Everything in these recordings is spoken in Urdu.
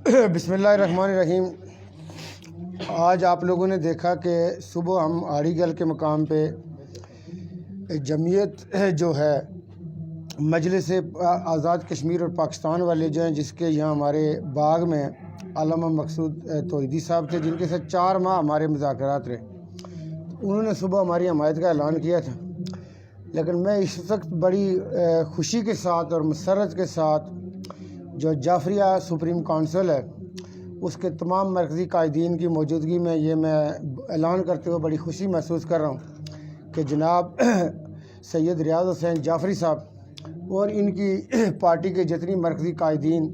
بسم اللہ الرحمن الرحیم۔ آج آپ لوگوں نے دیکھا کہ صبح ہم آڑی گل کے مقام پہ جمعیت جو ہے مجلس آزاد کشمیر اور پاکستان والے جو ہیں، جس کے یہاں ہمارے باغ میں علامہ مقصود توحیدی صاحب تھے، جن کے ساتھ 4 ماہ ہمارے مذاکرات رہے، انہوں نے صبح ہماری حمایت کا اعلان کیا تھا۔ لیکن میں اس وقت بڑی خوشی کے ساتھ اور مسرت کے ساتھ جو جعفریہ سپریم کونسل ہے، اس کے تمام مرکزی قائدین کی موجودگی میں یہ میں اعلان کرتے ہوئے بڑی خوشی محسوس کر رہا ہوں کہ جناب سید ریاض حسین جعفری صاحب اور ان کی پارٹی کے جتنی مرکزی قائدین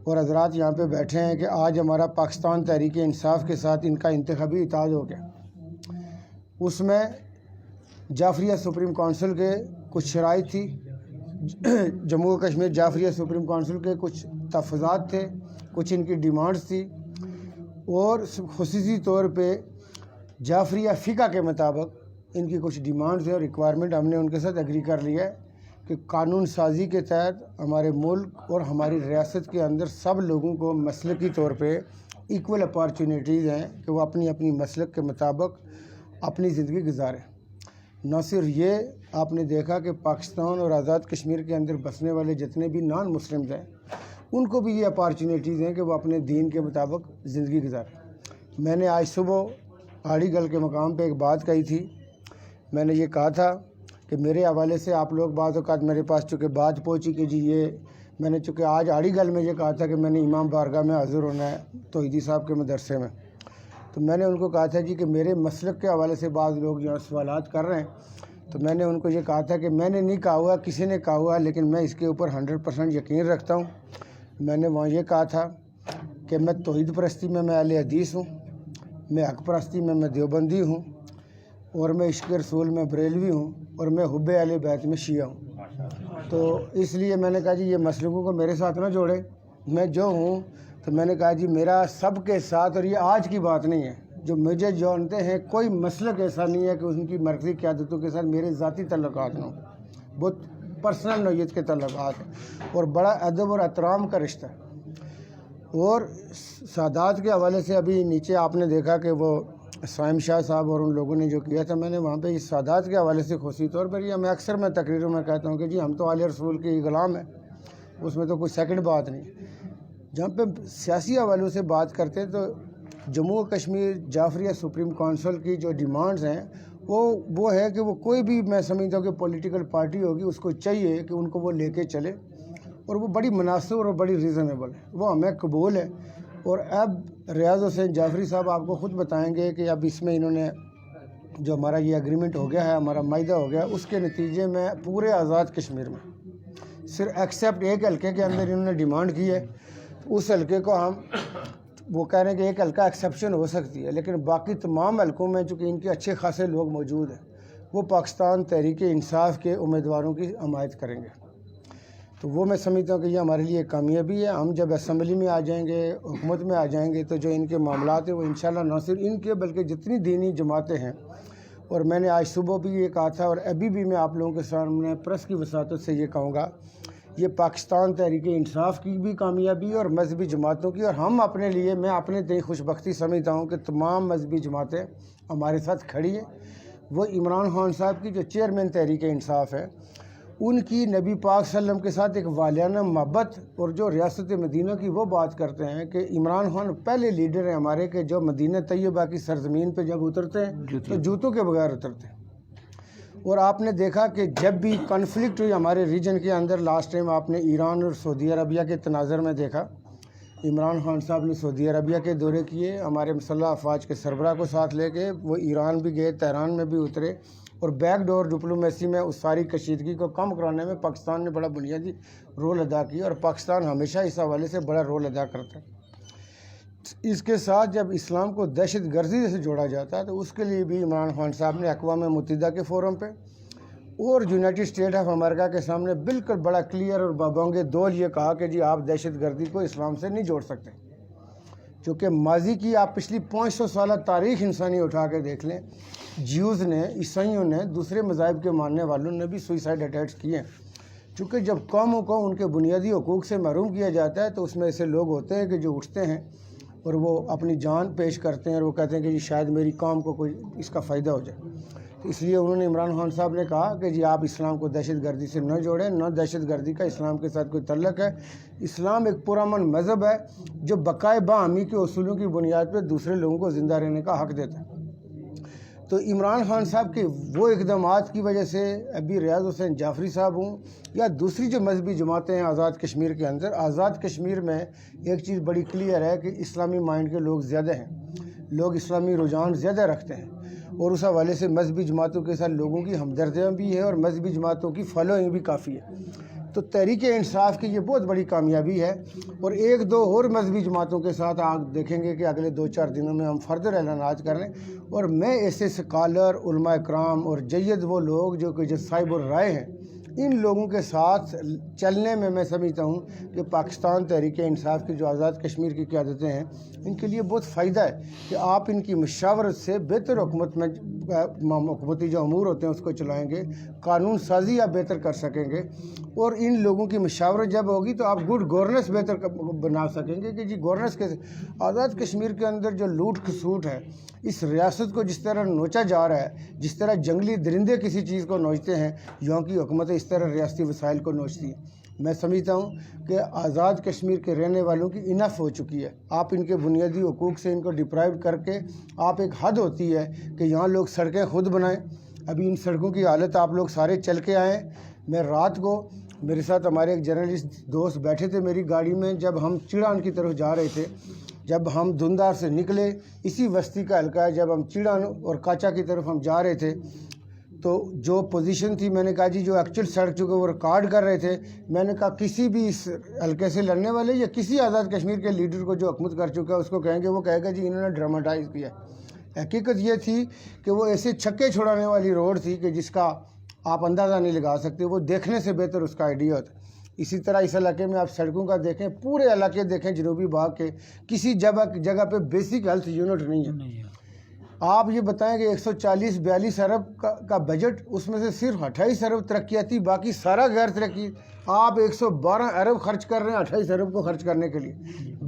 اور حضرات یہاں پہ بیٹھے ہیں کہ آج ہمارا پاکستان تحریک انصاف کے ساتھ ان کا انتخابی اتحاد ہو گیا۔ اس میں جعفریہ سپریم کونسل کے کچھ شرائط تھی، جموں و کشمیر جعفریہ سپریم کونسل کے کچھ تحفظات تھے، کچھ ان کی ڈیمانڈز تھی، اور خصوصی طور پہ جعفریہ فقہ کے مطابق ان کی کچھ ڈیمانڈز ہیں اور ریکوائرمنٹ ہم نے ان کے ساتھ ایگری کر لیا ہے کہ قانون سازی کے تحت ہمارے ملک اور ہماری ریاست کے اندر سب لوگوں کو مسلکی طور پہ ایکول اپارچونیٹیز ہیں کہ وہ اپنی اپنی مسلک کے مطابق اپنی زندگی گزاریں۔ نہ صرف یہ، آپ نے دیکھا کہ پاکستان اور آزاد کشمیر کے اندر بسنے والے جتنے بھی نان مسلمز ہیں، ان کو بھی یہ اپارچونیٹیز ہیں کہ وہ اپنے دین کے مطابق زندگی گزاریں۔ میں نے آج صبح آڑی گل کے مقام پہ ایک بات کہی تھی۔ میں نے یہ کہا تھا کہ میرے حوالے سے آپ لوگ بعض اوقات میرے پاس چونکہ بات پہنچی کہ جی یہ میں نے چونکہ آج آڑی گل میں یہ کہا تھا کہ میں نے امام بارگاہ میں حاضر ہونا ہے توحیدی صاحب کے مدرسے میں، تو میں نے ان کو کہا تھا جی کہ میرے مسلک کے حوالے سے بعض لوگ یہاں سوالات کر رہے ہیں، تو میں نے ان کو یہ کہا تھا کہ میں نے نہیں کہا ہوا، کسی نے کہا ہوا، لیکن میں اس کے اوپر 100% یقین رکھتا ہوں۔ میں نے وہاں یہ کہا تھا کہ میں توحید پرستی میں اہل حدیث ہوں، میں حق پرستی میں دیوبندی ہوں، اور میں عشق رسول میں بریلوی ہوں، اور میں حب اہل بیت میں شیعہ ہوں۔ تو اس لیے میں نے کہا جی یہ مسلکوں کو میرے ساتھ نہ جوڑے، میں جو ہوں، تو میں نے کہا جی میرا سب کے ساتھ، اور یہ آج کی بات نہیں ہے، جو مجھے جانتے ہیں کوئی مسلک ایسا نہیں ہے کہ ان کی مرکزی قیادتوں کے ساتھ میرے ذاتی تعلقات نہ ہوں، بہت پرسنل نوعیت کے تعلقات ہیں اور بڑا ادب اور احترام کا رشتہ ہے۔ اور سادات کے حوالے سے ابھی نیچے آپ نے دیکھا کہ وہ سائم شاہ صاحب اور ان لوگوں نے جو کیا تھا، میں نے وہاں پہ اس سادات کے حوالے سے خصوصی طور پر یہ میں اکثر تقریروں میں کہتا ہوں کہ جی ہم تو اہل رسول کے غلام ہیں، اس میں تو کوئی سیکنڈ بات نہیں۔ جہاں پہ سیاسی حوالوں سے بات کرتے ہیں تو جموں و کشمیر جعفریہ سپریم کونسل کی جو ڈیمانڈز ہیں وہ ہے کہ وہ کوئی بھی، میں سمجھتا ہوں کہ پولیٹیکل پارٹی ہوگی، اس کو چاہیے کہ ان کو وہ لے کے چلے، اور وہ بڑی مناسب اور بڑی ریزنیبل ہے، وہ ہمیں قبول ہے۔ اور اب ریاض حسین جعفری صاحب آپ کو خود بتائیں گے کہ اب اس میں انہوں نے جو ہمارا یہ اگریمنٹ ہو گیا ہے، ہمارا معاہدہ ہو گیا، اس کے نتیجے میں پورے آزاد کشمیر میں صرف ایکسیپٹ ایک حلقے کے اندر انہوں نے ڈیمانڈ کی ہے، اس حلقے کو ہم وہ کہہ رہے ہیں کہ ایک حلقہ ایکسیپشن ہو سکتی ہے، لیکن باقی تمام حلقوں میں چونکہ ان کے اچھے خاصے لوگ موجود ہیں، وہ پاکستان تحریک انصاف کے امیدواروں کی حمایت کریں گے۔ تو وہ میں سمجھتا ہوں کہ یہ ہمارے لیے ایک کامیابی ہے۔ ہم جب اسمبلی میں آ جائیں گے، حکومت میں آ جائیں گے، تو جو ان کے معاملات ہیں وہ انشاءاللہ نہ صرف ان کے بلکہ جتنی دینی جماعتیں ہیں، اور میں نے آج صبح بھی یہ کہا تھا اور ابھی بھی میں آپ لوگوں کے سامنے پریس کی وساطت سے یہ کہوں گا، یہ پاکستان تحریک انصاف کی بھی کامیابی اور مذہبی جماعتوں کی، اور ہم اپنے لیے، میں اپنے تئیں خوش بختی سمجھتا ہوں کہ تمام مذہبی جماعتیں ہمارے ساتھ کھڑی ہیں۔ وہ عمران خان صاحب کی جو چیئرمین تحریک انصاف ہے، ان کی نبی پاک صلی اللہ علیہ وسلم کے ساتھ ایک والہانہ محبت، اور جو ریاست مدینہ کی وہ بات کرتے ہیں کہ عمران خان پہلے لیڈر ہیں ہمارے کہ جو مدینہ طیبہ کی سرزمین پہ جب اترتے ہیں تو جوتوں کے بغیر اترتے ہیں۔ اور آپ نے دیکھا کہ جب بھی کنفلکٹ ہوئی ہمارے ریجن کے اندر، لاسٹ ٹائم آپ نے ایران اور سعودی عربیہ کے تناظر میں دیکھا، عمران خان صاحب نے سعودی عربیہ کے دورے کیے، ہمارے مسلح افواج کے سربراہ کو ساتھ لے کے وہ ایران بھی گئے، تہران میں بھی اترے، اور بیک ڈور ڈپلومیسی میں اس ساری کشیدگی کو کم کرانے میں پاکستان نے بڑا بنیادی رول ادا کیا، اور پاکستان ہمیشہ اس حوالے سے بڑا رول ادا کرتا ہے۔ اس کے ساتھ جب اسلام کو دہشت گردی سے جوڑا جاتا ہے تو اس کے لیے بھی عمران خان صاحب نے اقوام متحدہ کے فورم پہ اور یونائٹڈ اسٹیٹ آف امریکہ کے سامنے بالکل بڑا کلیئر اور بابونگِ دول یہ کہا کہ جی آپ دہشت گردی کو اسلام سے نہیں جوڑ سکتے، چونکہ ماضی کی آپ پچھلی 500 سالہ تاریخ انسانی اٹھا کے دیکھ لیں، جیوز نے، عیسائیوں نے، دوسرے مذاہب کے ماننے والوں نے بھی سوئسائڈ اٹیکس کیے ہیں۔ چونکہ جب قوموں کو ان کے بنیادی حقوق سے محروم کیا جاتا ہے تو اس میں ایسے لوگ ہوتے ہیں کہ جو اٹھتے ہیں اور وہ اپنی جان پیش کرتے ہیں اور وہ کہتے ہیں کہ جی شاید میری قوم کو کوئی اس کا فائدہ ہو جائے. تو اس لیے انہوں نے عمران خان صاحب نے کہا کہ جی آپ اسلام کو دہشت گردی سے نہ جوڑیں، نہ دہشت گردی کا اسلام کے ساتھ کوئی تعلق ہے. اسلام ایک پرامن مذہب ہے جو بقائے باہمی کے اصولوں کی بنیاد پہ دوسرے لوگوں کو زندہ رہنے کا حق دیتا ہے. تو عمران خان صاحب کے وہ اقدامات کی وجہ سے ابھی ریاض حسین جعفری صاحب ہوں یا دوسری جو مذہبی جماعتیں ہیں آزاد کشمیر کے اندر، آزاد کشمیر میں ایک چیز بڑی کلیئر ہے کہ اسلامی مائنڈ کے لوگ زیادہ ہیں، لوگ اسلامی رجحان زیادہ رکھتے ہیں، اور اس حوالے سے مذہبی جماعتوں کے ساتھ لوگوں کی ہمدردیاں بھی ہے اور مذہبی جماعتوں کی فالوئنگ بھی کافی ہے. تو تحریک انصاف کی یہ بہت بڑی کامیابی ہے. اور ایک دو اور مذہبی جماعتوں کے ساتھ آپ دیکھیں گے کہ اگلے 2-4 دنوں میں ہم فردر اعلانات کر رہے ہیں. اور میں ایسے اسکالر، علماء اکرام اور جید وہ لوگ جو کہ صاحب الرائے ہیں، ان لوگوں کے ساتھ چلنے میں سمجھتا ہوں کہ پاکستان تحریک انصاف کی جو آزاد کشمیر کی قیادتیں ہیں ان کے لیے بہت فائدہ ہے کہ آپ ان کی مشاورت سے بہتر حکومتی جو امور ہوتے ہیں اس کو چلائیں گے، قانون سازی آپ بہتر کر سکیں گے. اور ان لوگوں کی مشاورت جب ہوگی تو آپ گڈ گورننس بہتر بنا سکیں گے کہ جی گورننس کے آزاد کشمیر کے اندر جو لوٹ کھسوٹ ہے، اس ریاست کو جس طرح نوچا جا رہا ہے، جس طرح جنگلی درندے کسی چیز کو نوچتے ہیں، یہاں کی حکومت اس طرح ریاستی وسائل کو نوچتی ہے. میں سمجھتا ہوں کہ آزاد کشمیر کے رہنے والوں کی انف ہو چکی ہے. آپ ان کے بنیادی حقوق سے ان کو ڈپرائیو کر کے آپ ایک حد ہوتی ہے کہ یہاں لوگ سڑکیں خود بنائیں. ابھی ان سڑکوں کی حالت آپ لوگ سارے چل کے آئیں. میں رات کو میرے ساتھ ہمارے ایک جرنلسٹ دوست بیٹھے تھے میری گاڑی میں، جب ہم چڑان کی طرف جا رہے تھے، جب ہم دھندار سے نکلے، اسی بستی کا حلقہ ہے، جب ہم چڑان اور کاچا کی طرف ہم جا رہے تھے تو جو پوزیشن تھی، میں نے کہا جی جو ایکچوئل سڑک چکے وہ ریکارڈ کر رہے تھے، میں نے کہا کسی بھی اس حلقے سے لڑنے والے یا کسی آزاد کشمیر کے لیڈر کو جو حکومت کر چکا ہے اس کو کہیں گے، وہ کہے گا جی انہوں نے ڈراماٹائز کیا. حقیقت یہ تھی کہ وہ ایسے چھکے چھڑانے والی روڈ تھی کہ جس کا آپ اندازہ نہیں لگا سکتے، وہ دیکھنے سے بہتر اس کا آئیڈیا ہوتا. اسی طرح اس علاقے میں آپ سڑکوں کا دیکھیں، پورے علاقے دیکھیں جنوبی بھاگ کے، کسی جگہ پہ بیسک ہیلتھ یونٹ نہیں ہے. آپ یہ بتائیں کہ 140-42 ارب کا بجٹ، اس میں سے صرف 28 ارب ترقیاتی، باقی سارا غیر ترقی. آپ 112 ارب خرچ کر رہے ہیں 28 ارب کو خرچ کرنے کے لیے.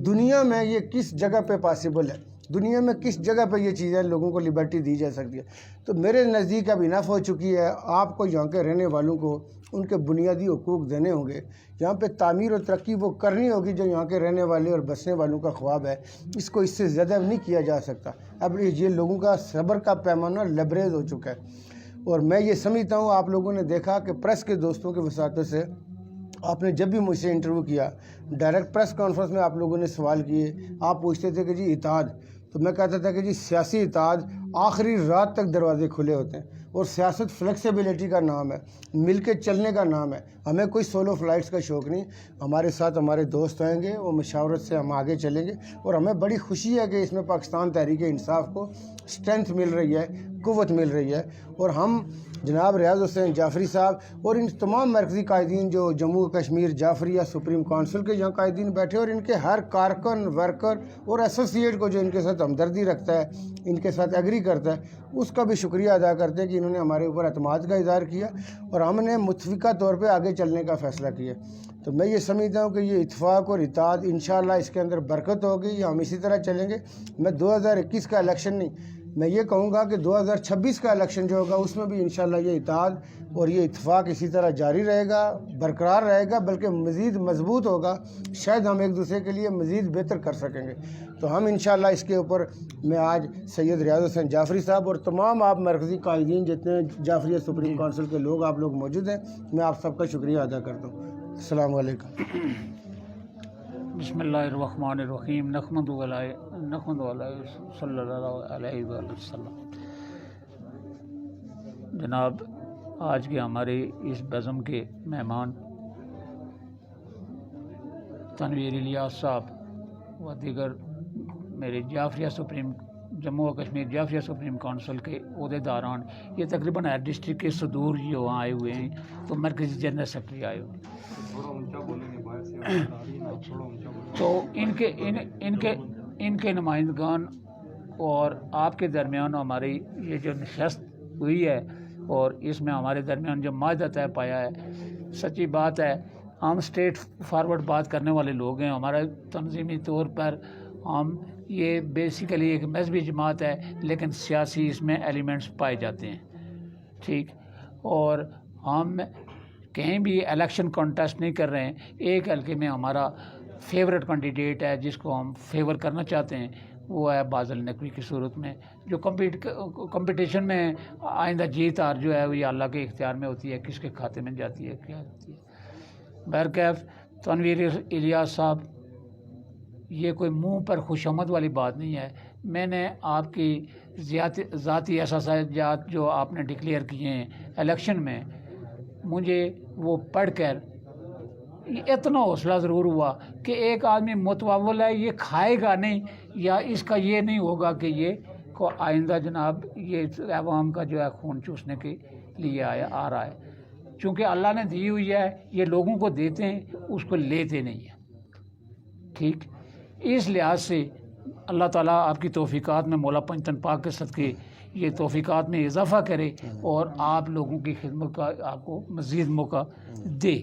دنیا میں یہ کس جگہ پہ پاسبل ہے؟ دنیا میں کس جگہ پہ یہ چیزیں لوگوں کو لبرٹی دی جا سکتی ہے؟ تو میرے نزدیک اب انف ہو چکی ہے. آپ کو یہاں کے رہنے والوں کو ان کے بنیادی حقوق دینے ہوں گے. یہاں پہ تعمیر اور ترقی وہ کرنی ہوگی جو یہاں کے رہنے والے اور بسنے والوں کا خواب ہے. اس کو اس سے زیادہ نہیں کیا جا سکتا. اب یہ لوگوں کا صبر کا پیمانہ لبریز ہو چکا ہے. اور میں یہ سمجھتا ہوں، آپ لوگوں نے دیکھا کہ پریس کے دوستوں کے وساطت سے آپ نے جب بھی مجھ سے انٹرویو کیا، ڈائریکٹ پریس کانفرنس میں آپ لوگوں نے سوال کیے، آپ پوچھتے تھے کہ جی اتحاد، تو میں کہتا تھا کہ جی سیاسی اتحاد آخری رات تک دروازے کھلے ہوتے ہیں. اور سیاست فلیکسیبلٹی کا نام ہے، مل کے چلنے کا نام ہے. ہمیں کوئی سولو فلائٹس کا شوق نہیں. ہمارے ساتھ ہمارے دوست آئیں گے، وہ مشاورت سے ہم آگے چلیں گے. اور ہمیں بڑی خوشی ہے کہ اس میں پاکستان تحریک انصاف کو اسٹرینتھ مل رہی ہے، قوت مل رہی ہے. اور ہم جناب ریاض حسین جعفری صاحب اور ان تمام مرکزی قائدین جو جموں و کشمیر جعفریہ سپریم کونسل کے یہاں قائدین بیٹھے، اور ان کے ہر کارکن، ورکر اور ایسوسیٹ کو جو ان کے ساتھ ہمدردی رکھتا ہے، ان کے ساتھ ایگری کرتا ہے، اس کا بھی شکریہ ادا کرتے ہیں کہ انہوں نے ہمارے اوپر اعتماد کا اظہار کیا اور ہم نے متفقہ طور پہ آگے چلنے کا فیصلہ کیا. تو میں یہ سمجھتا ہوں کہ یہ اتفاق اور اتحاد انشاءاللہ اس کے اندر برکت ہوگی. ہم اسی طرح چلیں گے. میں 2021 کا الیکشن نہیں، میں یہ کہوں گا کہ 2026 کا الیکشن جو ہوگا اس میں بھی انشاءاللہ یہ اتحاد اور یہ اتفاق اسی طرح جاری رہے گا، برقرار رہے گا، بلکہ مزید مضبوط ہوگا. شاید ہم ایک دوسرے کے لیے مزید بہتر کر سکیں گے. تو ہم انشاءاللہ اس کے اوپر میں آج سید ریاض حسین جعفری صاحب اور تمام آپ مرکزی قائدین جتنے جعفریہ سپریم کونسل کے لوگ آپ لوگ موجود ہیں، میں آپ سب کا شکریہ ادا کرتا ہوں. السلام علیکم. بسم اللہ الرحمن الرحیم. نحمد صلی اللہ علیہ وسلم. جناب، آج کے ہمارے اس بزم کے مہمان تنویر الیاس صاحب و دیگر میرے جعفریہ سپریم جموں و کشمیر جعفریہ سپریم کونسل کے عہدیداران، یہ تقریباً ہر ڈسٹرکٹ کے صدور جو وہاں آئے ہوئے ہیں، تو مرکزی جنرل سیکرٹری آئے ہوئے ہیں. تو ان کے نمائندگان اور آپ کے درمیان ہماری یہ جو نشست ہوئی ہے، اور اس میں ہمارے درمیان جو معاہدہ طے پایا ہے سچی بات ہے ہم اسٹریٹ فارورڈ بات کرنے والے لوگ ہیں. ہمارا تنظیمی طور پر ہم یہ بیسیکلی ایک مذہبی جماعت ہے لیکن سیاسی اس میں ایلیمنٹس پائے جاتے ہیں. ٹھیک, اور ہم کہیں بھی الیکشن کانٹیسٹ نہیں کر رہے ہیں. ایک حلقے میں ہمارا فیورٹ کینڈیڈیٹ ہے جس کو ہم فیور کرنا چاہتے ہیں, وہ ہے بازل نقوی کی صورت میں, جو کمپٹیشن میں آئندہ جیت ہار جو ہے وہ یہ اللہ کے اختیار میں ہوتی ہے, کس کے کھاتے میں جاتی ہے کیا ہوتی ہے. بہرکیف تنویر الیاس صاحب, یہ کوئی منہ پر خوش آمد والی بات نہیں ہے. میں نے آپ کی ذاتی احساسات جو آپ نے ڈکلیئر کیے ہیں الیکشن میں, مجھے وہ پڑھ کر اتنا حوصلہ ضرور ہوا کہ ایک آدمی متواول ہے, یہ کھائے گا نہیں یا اس کا یہ نہیں ہوگا کہ یہ کو آئندہ جناب یہ عوام کا جو ہے خون چوسنے کے لیے آ رہا ہے. چونکہ اللہ نے دی ہوئی ہے, یہ لوگوں کو دیتے ہیں, اس کو لیتے نہیں ہیں. ٹھیک, اس لحاظ سے اللہ تعالیٰ آپ کی توفیقات میں مولا پنجتن پاک کے صدقے یہ توفیقات میں اضافہ کرے اور آپ لوگوں کی خدمت کا آپ کو مزید موقع دے.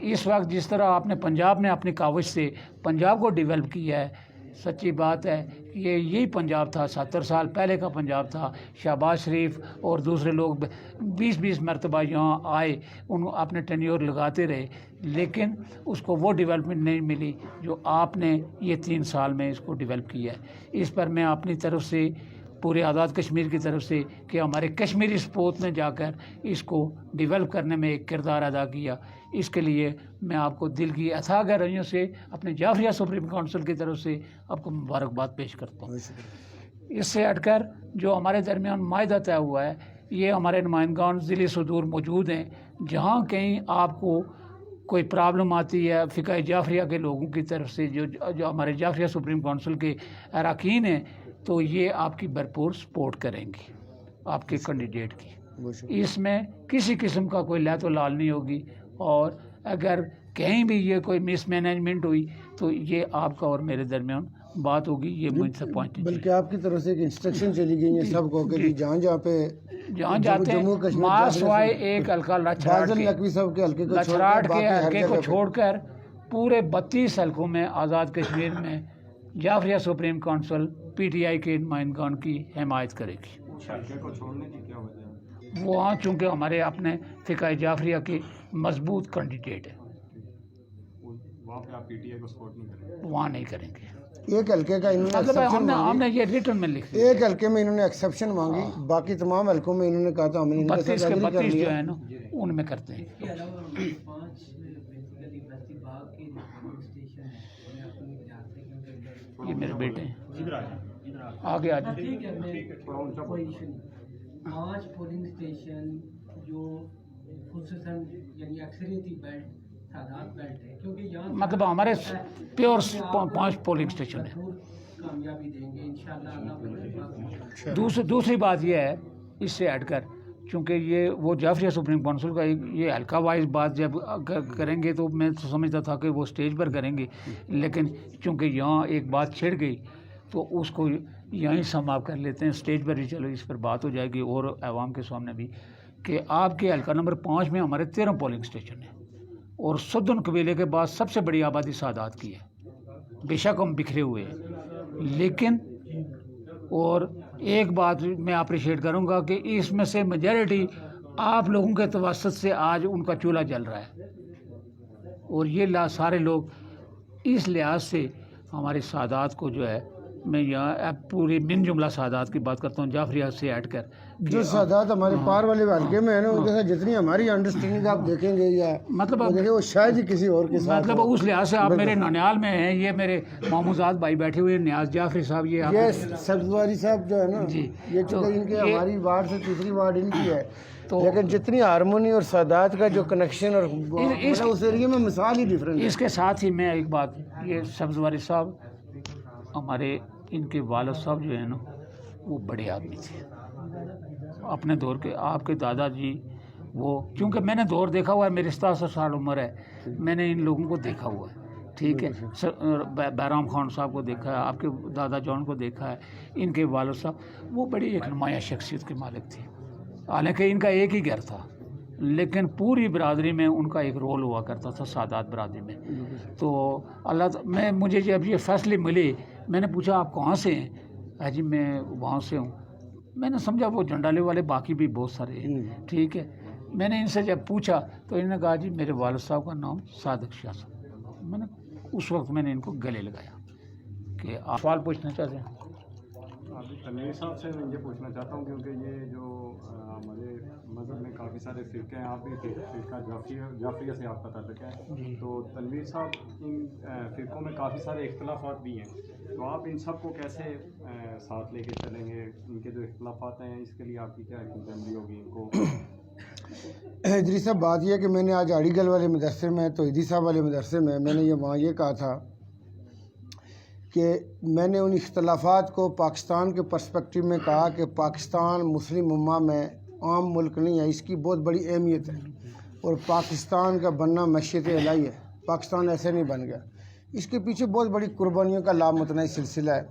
اس وقت جس طرح آپ نے پنجاب میں اپنی کاوش سے پنجاب کو ڈیولپ کیا ہے, سچی بات ہے یہ یہی پنجاب تھا, 70 سال پہلے کا پنجاب تھا. شہباز شریف اور دوسرے لوگ 20 مرتبہ یہاں آئے, ان اپنے ٹینیور لگاتے رہے, لیکن اس کو وہ ڈیولپمنٹ نہیں ملی جو آپ نے یہ 3 سال میں اس کو ڈیولپ کیا ہے. اس پر میں اپنی طرف سے پورے آزاد کشمیر کی طرف سے کہ ہمارے کشمیری سپوت نے جا کر اس کو ڈیولپ کرنے میں ایک کردار ادا کیا, اس کے لیے میں آپ کو دل کی اتھاہ گہرائیوں سے اپنے جعفریہ سپریم کونسل کی طرف سے آپ کو مبارکباد پیش کرتا ہوں. اس سے ہٹ کر جو ہمارے درمیان معاہدہ طے ہوا ہے, یہ ہمارے نمائندگان ضلع صدور موجود ہیں. جہاں کہیں آپ کو کوئی پرابلم آتی ہے فقہ جعفریہ کے لوگوں کی طرف سے جو ہمارے جعفریہ سپریم کونسل کے اراکین ہیں, تو یہ آپ کی بھرپور سپورٹ کریں گے آپ کے کینڈیڈیٹ کی. اس میں کسی قسم کا کوئی لہت و لال نہیں ہوگی, اور اگر کہیں بھی یہ کوئی مس مینجمنٹ ہوئی تو یہ آپ کا اور میرے درمیان بات ہوگی, یہ مجھ سے پوائنٹ. بلکہ آپ کی طرف سے ایک انسٹرکشن چلی گئی ہے سب کو کہ جہاں پہ جہاں جاتے ہیں ماں سوائے ایک حلقہ لچھراٹ کے حلقے کو چھوڑ کر پورے 32 حلقوں میں آزاد کشمیر میں Jafaria supreme council P T I کے نمائندگان کی حمایت کرے گی. وہاں چونکہ ہمارے اپنے فقہ جعفریہ کے مضبوط کینڈیڈیٹ ہیں, وہاں نہیں کریں گے. ایک حلقے کا ہم نے یہ ریٹن میں لکھ دیا, ایک حلقے میں انہوں نے ایکسیپشن مانگی, باقی تمام حلقوں میں انہوں نے کہا تھا ہم نے 32 کے 32 جو ہے نا ان میں کرتے ہیں. یہ میرے بیٹے ہیں, آگے آ جائیں. 5 پولنگ اسٹیشن جو خصوصاً یعنی اکثریتی بیلٹ سادات بیلٹ ہے, کیونکہ یہاں مطلب ہمارے پیور 5 پولنگ اسٹیشن ہیں. کامیابی دیں گے انشاءاللہ. دوسری بات یہ ہے اس سے ہٹ کر, چونکہ یہ وہ جعفریہ سپریم کونسل کا یہ حلقہ وائز بات جب کریں گے تو میں سمجھتا تھا کہ وہ سٹیج پر کریں گے, لیکن چونکہ یہاں ایک بات چھڑ گئی تو اس کو یہیں سماپ کر لیتے ہیں سٹیج پر ہی. چلو اس پر بات ہو جائے گی اور عوام کے سامنے بھی کہ آپ کے حلقہ نمبر 5 میں ہمارے 13 پولنگ اسٹیشن ہیں, اور سدن قبیلے کے بعد سب سے بڑی آبادی سادات کی ہے. بے شک ہم بکھرے ہوئے ہیں, لیکن اور ایک بات میں اپریشیٹ کروں گا کہ اس میں سے میجارٹی آپ لوگوں کے توسط سے آج ان کا چولہا جل رہا ہے, اور یہ سارے لوگ اس لحاظ سے ہمارے سادات کو جو ہے, میں یہاں پوری من جملہ سادات کی بات کرتا ہوں جعفریہ سے ہٹ کر, جو سادات ہمارے پار والے حلقے میں ہے نا ان کے ساتھ جتنی ہماری انڈرسٹینڈنگ آپ دیکھیں گے یا مطلب وہ شاید ہی کسی اور کے ساتھ مطلب اس لحاظ سے آپ میرے ننیال میں ہیں, یہ میرے ماموزاد بھائی بیٹھے ہوئے نیاز جعفری صاحب, یہ سبزواری صاحب جو ہے نا یہ چونکہ ان کے ہماری وارڈ سے تیسری وارڈ ان کی ہے, لیکن جتنی ہارمونی اور سادات کا جو کنیکشن اور اس ایریے میں مثال ہی ڈفرینٹ ہے. اس کے ساتھ ہی میں ایک بات, یہ سبزواری صاحب ہمارے ان کے والد صاحب جو ہیں نا وہ بڑے آدمی تھے اپنے دور کے. آپ کے دادا جی وہ, چونکہ میں نے دور دیکھا ہوا ہے, میری 67 سال عمر ہے, میں نے ان لوگوں کو دیکھا ہوا ہے. ٹھیک ہے, بہرام خان صاحب کو دیکھا ہے, آپ کے دادا جان کو دیکھا ہے, ان کے والد صاحب وہ بڑی ایک نمایاں شخصیت کے مالک تھے, حالانکہ ان کا ایک ہی گھر تھا, لیکن پوری برادری میں ان کا ایک رول ہوا کرتا تھا، سادات برادری میں. تو مجھے جب یہ فیصلے ملے، میں نے پوچھا آپ کہاں سے ہیں؟ جی میں وہاں سے ہوں. میں نے سمجھا وہ جنڈالے والے باقی بھی بہت سارے ہیں. ٹھیک ہے. میں نے ان سے جب پوچھا تو انہوں نے کہا جی میرے والد صاحب کا نام صادق شاہ صاحب. میں نے اس وقت میں نے ان کو گلے لگایا کہ آپ سوال پوچھنا چاہتے ہیں. ابھی تنویر صاحب سے میں یہ پوچھنا چاہتا ہوں کیونکہ یہ جو ہمارے مذہب میں کافی سارے فرقے ہیں، آپ بھی فرقہ جعفریہ سے آپ کا تعلق ہے، تو تنویر صاحب ان فرقوں میں کافی سارے اختلافات بھی ہیں، تو آپ ان سب کو کیسے ساتھ لے کے چلیں گے؟ ان کے جو اختلافات ہیں اس کے لیے آپ کی کیا عملی ہوگی ان کو؟ ادریس صاحب بات یہ ہے کہ میں نے آج اڑی گل والے مدرسے میں توحیدی صاحب والے مدرسے میں نے وہاں یہ کہا تھا کہ میں نے ان اختلافات کو پاکستان کے پرسپیکٹیو میں کہا کہ پاکستان مسلم امہ میں عام ملک نہیں ہے، اس کی بہت بڑی اہمیت ہے، اور پاکستان کا بننا مشیت الہی ہے. پاکستان ایسے نہیں بن گیا، اس کے پیچھے بہت بڑی قربانیوں کا لامتناہی سلسلہ ہے.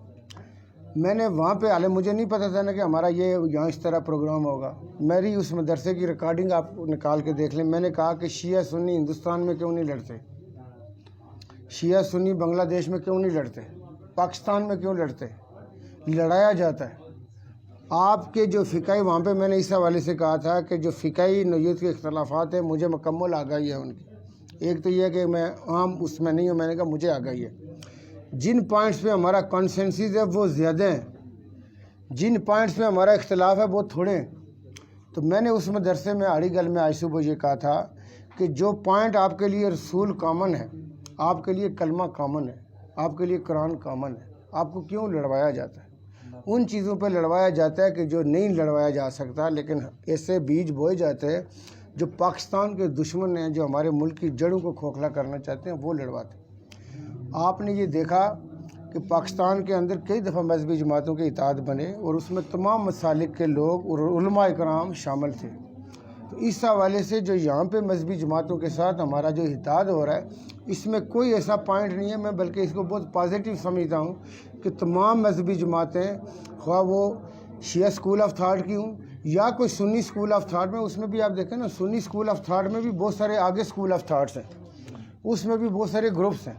میں نے وہاں پہ حالانکہ مجھے نہیں پتہ تھا نا کہ ہمارا یہ یہاں اس طرح پروگرام ہوگا. میری اس مدرسے کی ریکارڈنگ آپ نکال کے دیکھ لیں. میں نے کہا کہ شیعہ سنی ہندوستان میں کیوں نہیں لڑتے، شیعہ سنی بنگلہ دیش میں کیوں نہیں لڑتے، پاکستان میں کیوں لڑتے؟ لڑایا جاتا ہے. آپ کے جو فقہی وہاں پہ میں نے اس حوالے سے کہا تھا کہ جو فقہی نوعیت کے اختلافات ہیں مجھے مکمل آگاہی ہے ان کی. ایک تو یہ ہے کہ میں عام اس میں نہیں ہوں، میں نے کہا مجھے آگاہی ہے. جن پوائنٹس پہ ہمارا کانسنسس ہے وہ زیادہ ہیں، جن پوائنٹس پہ ہمارا اختلاف ہے وہ تھوڑے ہیں. تو میں نے اس مدرسے میں اڑی گل میں آج صبح یہ کہا تھا کہ جو پوائنٹ آپ کے لیے رسول کامن ہے، آپ کے لیے کلمہ کامن ہے، آپ کے لیے قرآن کامن ہے، آپ کو کیوں لڑوایا جاتا ہے؟ ان چیزوں پہ لڑوایا جاتا ہے کہ جو نہیں لڑوایا جا سکتا، لیکن ایسے بیج بوئے جاتے ہیں جو پاکستان کے دشمن ہیں، جو ہمارے ملک کی جڑوں کو کھوکھلا کرنا چاہتے ہیں، وہ لڑواتے ہیں. آپ نے یہ دیکھا کہ پاکستان کے اندر کئی دفعہ مذہبی جماعتوں کے اتحاد بنے اور اس میں تمام مسالک کے لوگ اور علماء کرام شامل تھے. تو اس حوالے سے جو یہاں پہ مذہبی جماعتوں کے ساتھ ہمارا جو اتحاد ہو رہا ہے، اس میں کوئی ایسا پوائنٹ نہیں ہے. میں بلکہ اس کو بہت پازیٹیو سمجھتا ہوں کہ تمام مذہبی جماعتیں، خواہ وہ شیعہ اسکول آف تھاٹ کی ہوں یا کوئی سنی اسکول آف تھاٹ میں، اس میں بھی آپ دیکھیں نا، سنی اسکول آف تھاٹ میں بھی بہت سارے آگے اسکول آف تھاٹس ہیں، اس میں بھی بہت سارے گروپس ہیں.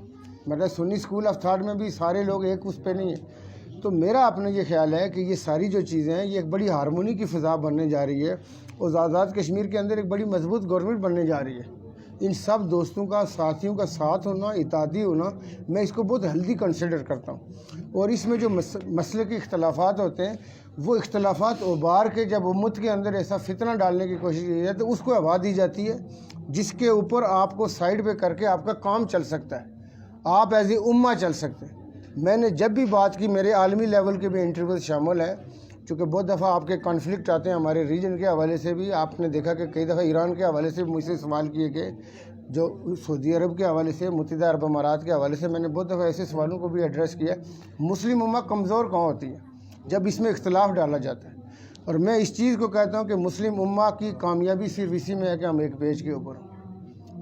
مطلب سنی اسکول آف تھاٹ میں بھی سارے لوگ ایک اس پہ نہیں ہیں. تو میرا اپنا یہ خیال ہے کہ یہ ساری جو چیزیں ہیں، یہ ایک بڑی ہارمونی کی فضا بننے جا رہی ہے اور آزاد کشمیر کے اندر ایک بڑی مضبوط گورنمنٹ بننے جا رہی ہے. ان سب دوستوں کا، ساتھیوں کا ساتھ ہونا، اتحادی ہونا، میں اس کو بہت ہیلدی کنسیڈر کرتا ہوں. اور اس میں جو مسئلے کے اختلافات ہوتے ہیں، وہ اختلافات ابھار کے جب امت کے اندر ایسا فتنہ ڈالنے کی کوشش کی جائے تو اس کو ہوا دی جاتی ہے جس کے اوپر آپ کو سائڈ پہ کر کے آپ کا کام چل سکتا ہے، آپ ایز اے امہ چل سکتے ہیں. میں نے جب بھی بات کی، میرے عالمی لیول کے بھی انٹرویوز شامل ہیں، چونکہ بہت دفعہ آپ کے کانفلکٹ آتے ہیں ہمارے ریجن کے حوالے سے بھی. آپ نے دیکھا کہ کئی دفعہ ایران کے حوالے سے مجھ سے سوال کیے گئے، جو سعودی عرب کے حوالے سے، متحدہ عرب امارات کے حوالے سے. میں نے بہت دفعہ ایسے سوالوں کو بھی ایڈریس کیا. مسلم امہ کمزور کہاں ہوتی ہے؟ جب اس میں اختلاف ڈالا جاتا ہے. اور میں اس چیز کو کہتا ہوں کہ مسلم امہ کی کامیابی صرف اسی میں ہے کہ ہم ایک پیج کے اوپر ہوں.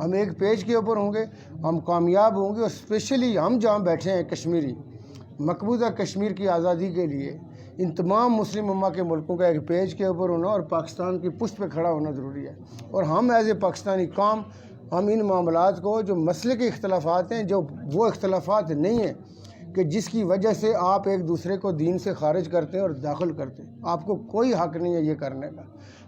ہم ایک پیج کے اوپر ہوں گے، ہم کامیاب ہوں گے. اور اسپیشلی ہم جہاں بیٹھے ہیں کشمیری، مقبوضہ کشمیر کی آزادی کے لیے ان تمام مسلم امہ کے ملکوں کا ایک پیج کے اوپر ہونا اور پاکستان کی پشت پہ کھڑا ہونا ضروری ہے. اور ہم ایز اے پاکستانی قوم، ہم ان معاملات کو، جو مسئلے کے اختلافات ہیں، جو وہ اختلافات نہیں ہیں کہ جس کی وجہ سے آپ ایک دوسرے کو دین سے خارج کرتے ہیں اور داخل کرتے ہیں، آپ کو کوئی حق نہیں ہے یہ کرنے کا.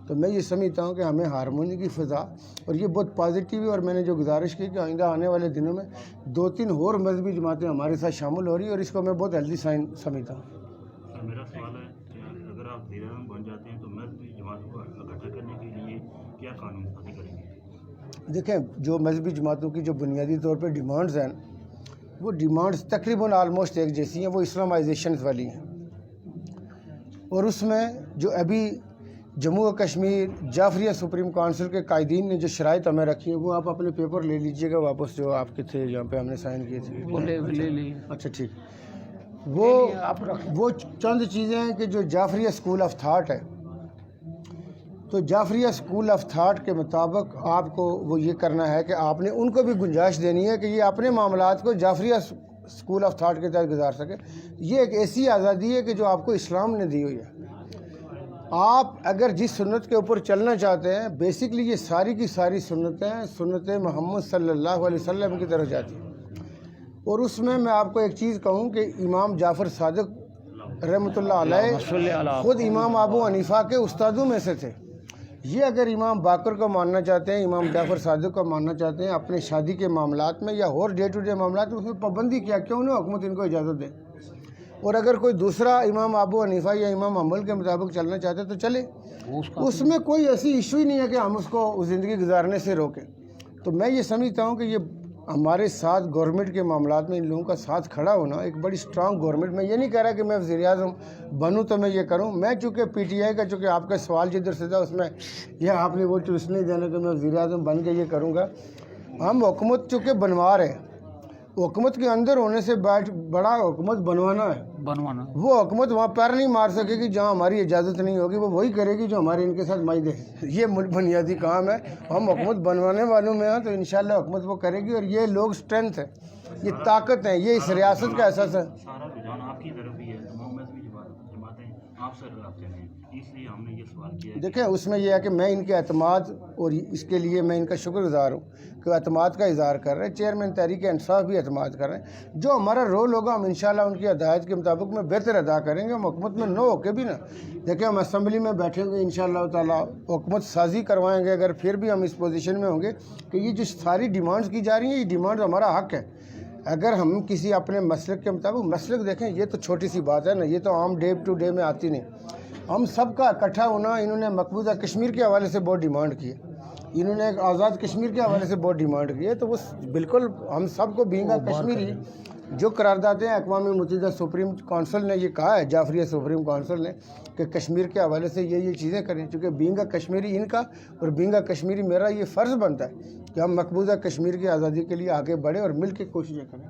تو میں یہ سمجھتا ہوں کہ ہمیں ہارمونی کی فضا، اور یہ بہت پازیٹیو ہے. اور میں نے جو گزارش کی کہ آئندہ آنے والے دنوں میں 2-3 اور مذہبی جماعتیں ہمارے ساتھ شامل ہو رہی ہیں، اور اس کو میں بہت ہیلدی سائن سمجھتا ہوں. میرا سوال ہے کہ اگر آپ لیڈر بن جاتے ہیں تو مذہبی جماعت کو اکٹھا کرنے کے لیے کیا قانون سازی کریں گے؟ دیکھیں، جو مذہبی جماعتوں کی جو بنیادی طور پہ ڈیمانڈز ہیں، وہ ڈیمانڈز تقریباً آلموسٹ ایک جیسی ہیں. وہ اسلامائزیشنز والی ہیں. اور اس میں جو ابھی جموں و کشمیر جعفریہ سپریم کونسل کے قائدین نے جو شرائط ہمیں رکھی ہیں، وہ آپ اپنے پیپر لے لیجئے گا واپس، جو آپ کے تھے یہاں پہ ہم نے سائن کیے تھے. وہ لے لیے. اچھا ٹھیک. وہ چند چیزیں ہیں کہ جو جعفریہ اسکول آف تھاٹ ہے، تو جعفریہ اسکول آف تھاٹ کے مطابق آپ کو وہ یہ کرنا ہے کہ آپ نے ان کو بھی گنجائش دینی ہے کہ یہ اپنے معاملات کو جعفریہ اسکول آف تھاٹ کے تحت گزار سکے. یہ ایک ایسی آزادی ہے کہ جو آپ کو اسلام نے دی ہوئی ہے. آپ اگر جس سنت کے اوپر چلنا چاہتے ہیں، بیسکلی یہ ساری کی ساری سنتیں سنت محمد صلی اللہ علیہ وسلم کی طرف جاتی ہیں، اور اس میں آپ کو ایک چیز کہوں کہ امام جعفر صادق رحمۃ اللہ علیہ خود امام ابو حنیفہ کے استادوں میں سے تھے۔ یہ اگر امام باقر کو ماننا چاہتے ہیں، امام جعفر صادق کو ماننا چاہتے ہیں اپنے شادی کے معاملات میں یا اور ڈے ٹو ڈے معاملات میں، اس میں پابندی کیوں نہ حکومت ان کو اجازت دے؟ اور اگر کوئی دوسرا امام ابو حنیفہ یا امام حنبل کے مطابق چلنا چاہتے تو چلے، اس میں کوئی ایسی ایشو ہی نہیں ہے کہ ہم اس کو زندگی گزارنے سے روکیں۔ تو میں یہ سمجھتا ہوں کہ یہ ہمارے ساتھ گورنمنٹ کے معاملات میں ان لوگوں کا ساتھ کھڑا ہونا ایک بڑی سٹرانگ گورنمنٹ۔ میں یہ نہیں کہہ رہا کہ میں وزیر اعظم بنوں تو میں یہ کروں، میں چونکہ پی ٹی آئی کا، چونکہ آپ کا سوال جدھر سے تھا اس میں یہ آپ نے وہ ٹویسٹ نہیں دینا کہ میں وزیر اعظم بن کے یہ کروں گا۔ ہم حکومت چونکہ بنوا رہے ہیں، حکومت کے اندر ہونے سے بڑا حکومت بنوانا ہے۔ وہ حکومت وہاں پیر نہیں مار سکے گی جہاں ہماری اجازت نہیں ہوگی، وہ وہی کرے گی جو ہمارے ان کے ساتھ معاہدے ہیں۔ یہ بنیادی کام ہے، ہم حکومت بنوانے والوں میں ہیں تو انشاءاللہ حکومت وہ کرے گی، اور یہ لوگ سٹرینتھ ہے، یہ طاقت ہے، یہ اس ریاست کا احساس ہے۔ سارا رجحان آپ کی طرف ہی ہے، تمام مذہبی جماعتیں آپ سے رابطے میں ہیں، اس لیے ہم نے یہ سوال کیا ہے۔ دیکھیں اس میں یہ ہے کہ میں ان کے اعتماد، اور اس کے لیے میں ان کا شکر گزار ہوں کہ اعتماد کا اظہار کر رہے ہیں، چیئرمین تحریک انصاف بھی اعتماد کر رہے ہیں۔ جو ہمارا رول ہوگا ہم انشاءاللہ ان کی ہدایت کے مطابق میں بہتر ادا کریں گے۔ ہم حکومت میں نہ ہو کے بھی نا، دیکھیں ہم اسمبلی میں بیٹھیں گے انشاءاللہ تعالیٰ، حکومت سازی کروائیں گے، اگر پھر بھی ہم اس پوزیشن میں ہوں گے کہ یہ جو ساری ڈیمانڈز کی جا رہی ہیں، یہ ڈیمانڈ ہمارا حق ہے۔ اگر ہم کسی اپنے مسلک کے مطابق، مسلک دیکھیں یہ تو چھوٹی سی بات ہے نا، یہ تو عام ڈے ٹو ڈے میں آتی نہیں۔ ہم سب کا اکٹھا ہونا، انہوں نے مقبوضہ کشمیر کے حوالے سے بہت ڈیمانڈ کی ہے، انہوں نے ایک آزاد کشمیر کے حوالے سے بہت ڈیمانڈ کی ہے، تو وہ بالکل ہم سب کو بینگا کشمیری جو قراردادیں اقوام متحدہ سپریم کونسل نے یہ کہا ہے، جعفریہ سپریم کونسل نے، کہ کشمیر کے حوالے سے یہ چیزیں کریں، چونکہ بینگا کشمیری ان کا اور بینگا کشمیری میرا یہ فرض بنتا ہے کہ ہم مقبوضہ کشمیر کی آزادی کے لیے آگے بڑھیں اور مل کے کوششیں کریں۔